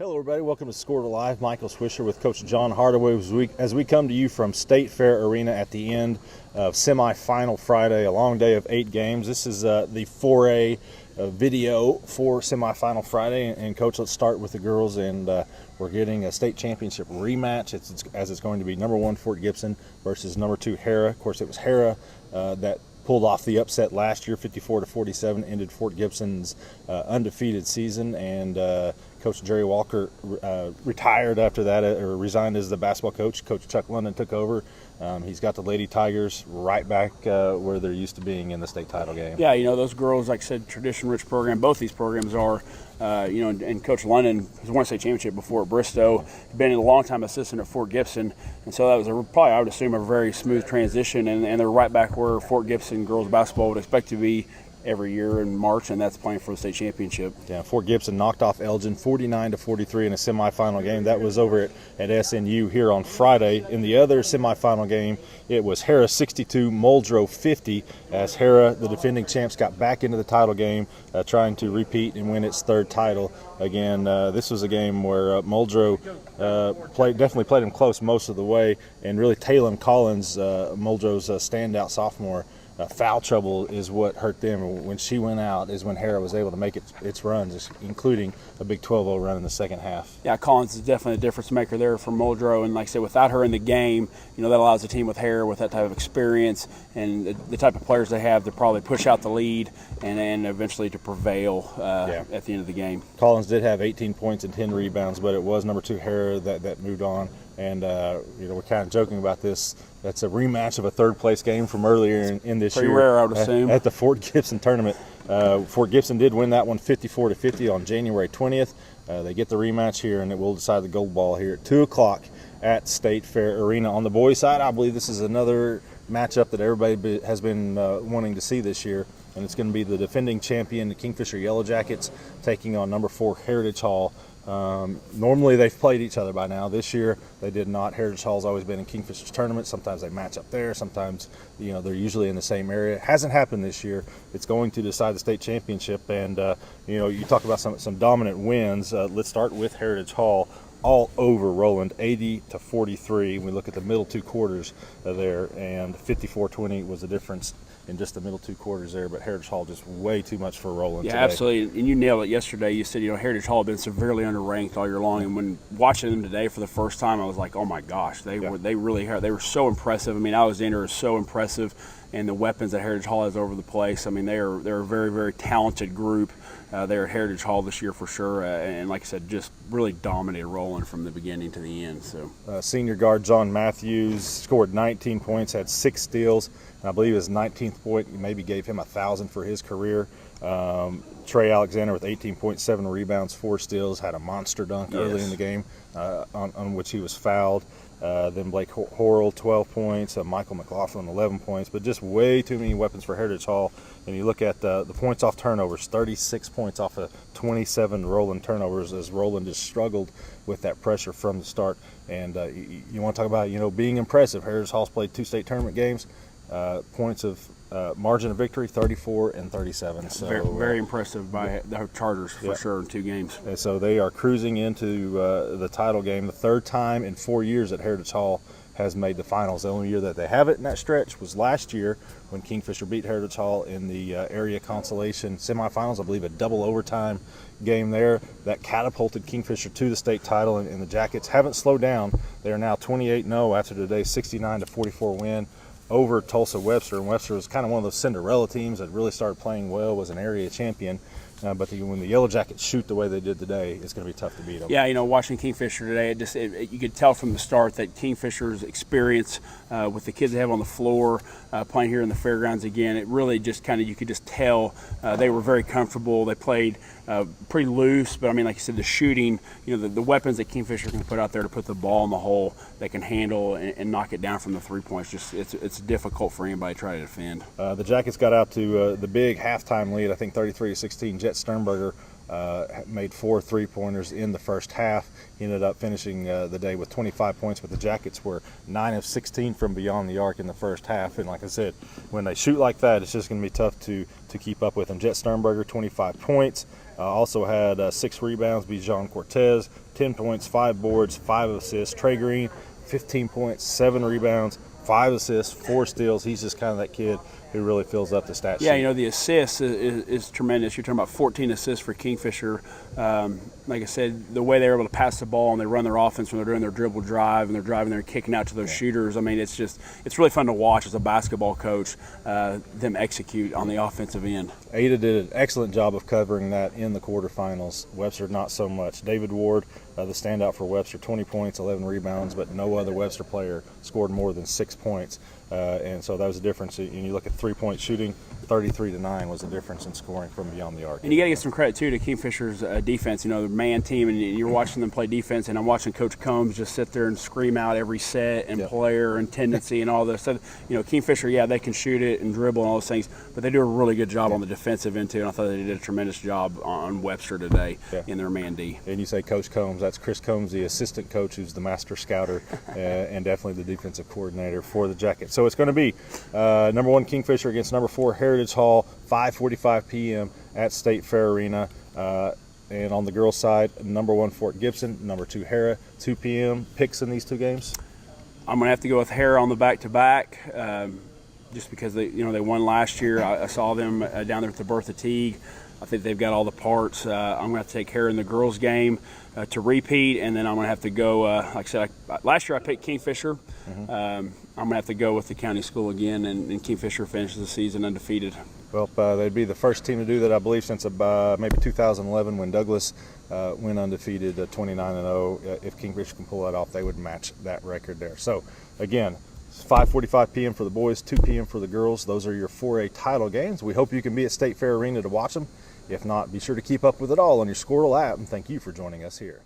Hello, everybody. Welcome to Score to Live. Michael Swisher with Coach John Hardaway as we come to you from State Fair Arena at the end of Semifinal Friday, a long day of 8 games. This is the 4A video for Semifinal Friday. And, Coach, let's start with the girls. And we're getting a state championship rematch as it's going to be number 1 Fort Gibson versus number 2 Hara. Of course, it was Hara that pulled off the upset last year, 54-47, ended Fort Gibson's undefeated season, and Coach Jerry Walker retired after that, or resigned as the basketball coach. Coach Chuck London took over. He's got the Lady Tigers right back where they're used to being in the state title game. Yeah, those girls, like I said, tradition-rich program. Both these programs are, and Coach London has won a state championship before at Bristow, been a long-time assistant at Fort Gibson, and so that was probably, I would assume, a very smooth transition, and they're right back where Fort Gibson girls basketball would expect to be every year in March, and that's playing for the state championship. Yeah, Fort Gibson knocked off Elgin 49-43 in a semifinal game. That was over at SNU here on Friday. In the other semifinal game, it was Hara 62, Muldrow 50, as Hara, the defending champs, got back into the title game, trying to repeat and win its 3rd title. Again, this was a game where Muldrow definitely played him close most of the way, and really Taylor Collins, Muldrow's standout sophomore, foul trouble is what hurt them. When she went out is when Hara was able to make its runs, including a big 12-0 run in the second half. Yeah, Collins is definitely a difference maker there for Muldrow, and like I said, without her in the game, that allows a team with Hara with that type of experience and the type of players they have to probably push out the lead and eventually to prevail at the end of the game. Collins did have 18 points and 10 rebounds, but it was number 2 Hara that moved on. And, we're kind of joking about this. That's a rematch of a 3rd-place game from earlier in this year. Pretty rare, I would assume. At the Fort Gibson tournament. Fort Gibson did win that one 54-50 on January 20th. They get the rematch here, and it will decide the gold ball here at 2 o'clock at State Fair Arena. On the boys' side, I believe this is another matchup that everybody has been wanting to see this year, and it's going to be the defending champion, the Kingfisher Yellow Jackets, taking on number 4 Heritage Hall. Normally they've played each other by now. This year they did not. Heritage Hall's always been in Kingfisher's tournament. Sometimes they match up there. Sometimes they're usually in the same area. It hasn't happened this year. It's going to decide the state championship. And you talk about some dominant wins. Let's start with Heritage Hall. All over Roland, 80-43. We look at the middle 2 quarters there, and 54-20 was the difference in just the middle 2 quarters there, but Heritage Hall just way too much for Roland today. Absolutely, and you nailed it yesterday. You said, Heritage Hall had been severely underranked all year long, and when watching them today for the first time, I was like, oh my gosh, they were so impressive. Alexander is so impressive, and the weapons that Heritage Hall has over the place. They're a very, very talented group. They're at Heritage Hall this year for sure, and like I said, just really dominated Roland from the beginning to the end. So, senior guard John Matthews scored 19 points, had 6 steals, and I believe his 19th point maybe gave him 1,000 for his career. Trey Alexander with 18.7 rebounds, 4 steals, had a monster dunk early in the game on which he was fouled. Then Blake Horrell, 12 points, Michael McLaughlin, 11 points, but just way too many weapons for Heritage Hall. And you look at the points off turnovers, 36 points off of 27 Roland turnovers, as Roland just struggled with that pressure from the start. And you want to talk about, being impressive. Heritage Hall's played 2 state tournament games, points of margin of victory, 34 and 37. So very, very impressive by the Chargers for sure in 2 games. And so they are cruising into the title game. The 3rd time in 4 years that Heritage Hall has made the finals. The only year that they have it in that stretch was last year when Kingfisher beat Heritage Hall in the area consolation semifinals. I believe a double overtime game there that catapulted Kingfisher to the state title, and the Jackets haven't slowed down. They are now 28-0 after today's 69-44 win over Tulsa Webster, and Webster was kind of one of those Cinderella teams that really started playing well, was an area champion. But when the Yellow Jackets shoot the way they did today, it's going to be tough to beat them. Yeah, watching Kingfisher today, you could tell from the start that Kingfisher's experience with the kids they have on the floor, playing here in the fairgrounds again, it really just you could just tell they were very comfortable. They played pretty loose, but like you said, the shooting, the weapons that Kingfisher can put out there to put the ball in the hole, they can handle and knock it down from the 3 points. It's difficult for anybody to try to defend. The Jackets got out to the big halftime lead, I think 33-16. Jet Sternberger made 4 3-pointers in the first half. He ended up finishing the day with 25 points, but the Jackets were 9 of 16 from beyond the arc in the first half. And like I said, when they shoot like that, it's just going to be tough to keep up with them. Jet Sternberger, 25 points. Also had 6 rebounds. Bijan Cortez, 10 points, 5 boards, 5 assists. Trey Green, 15 points, 7 rebounds, 5 assists, 4 steals. He's just kind of that kid who really fills up the stat sheet. Yeah, you know, the assists is tremendous. You're talking about 14 assists for Kingfisher. Like I said, the way they were able to pass the ball and they run their offense when they're doing their dribble drive and they're driving there and kicking out to those shooters. I mean, it's really fun to watch as a basketball coach, them execute on the offensive end. Ada did an excellent job of covering that in the quarterfinals. Webster not so much. David Ward, the standout for Webster, 20 points, 11 rebounds, but no other Webster player scored more than 6 points. And so that was the difference. And you look at 3-point shooting, 33-9 was the difference in scoring from beyond the arc. And you got to give some credit too to Kingfisher's defense. You know, the man team, and you're watching them play defense, and I'm watching Coach Combs just sit there and scream out every set and player and tendency and all this. So, you know, Kingfisher, yeah, they can shoot it and dribble and all those things, but they do a really good job on the defensive end too. And I thought they did a tremendous job on Webster today in their man D. And you say Coach Combs, that's Chris Combs, the assistant coach, who's the master scouter and definitely the defensive coordinator for the Jackets. So it's going to be number 1 Kingfisher against number 4 Heritage Hall, 5:45 p.m. at State Fair Arena. And on the girls' side, number 1 Fort Gibson, number 2 Hera, 2 p.m. Picks in these 2 games? I'm going to have to go with Hera on the back-to-back, just because they won last year. I saw them down there at the Bertha Teague. I think they've got all the parts. I'm going to have to take Hera in the girls' game to repeat, and then I'm going to have to go. Like I said, last year I picked Kingfisher. I'm going to have to go with the county school again, and Kingfisher finishes the season undefeated. Well, they'd be the first team to do that, I believe, since maybe 2011 when Douglas went undefeated 29-0. If Kingfisher can pull that off, they would match that record there. So, again, 5:45 p.m. for the boys, 2 p.m. for the girls. Those are your 4A title games. We hope you can be at State Fair Arena to watch them. If not, be sure to keep up with it all on your Squirrel app, and thank you for joining us here.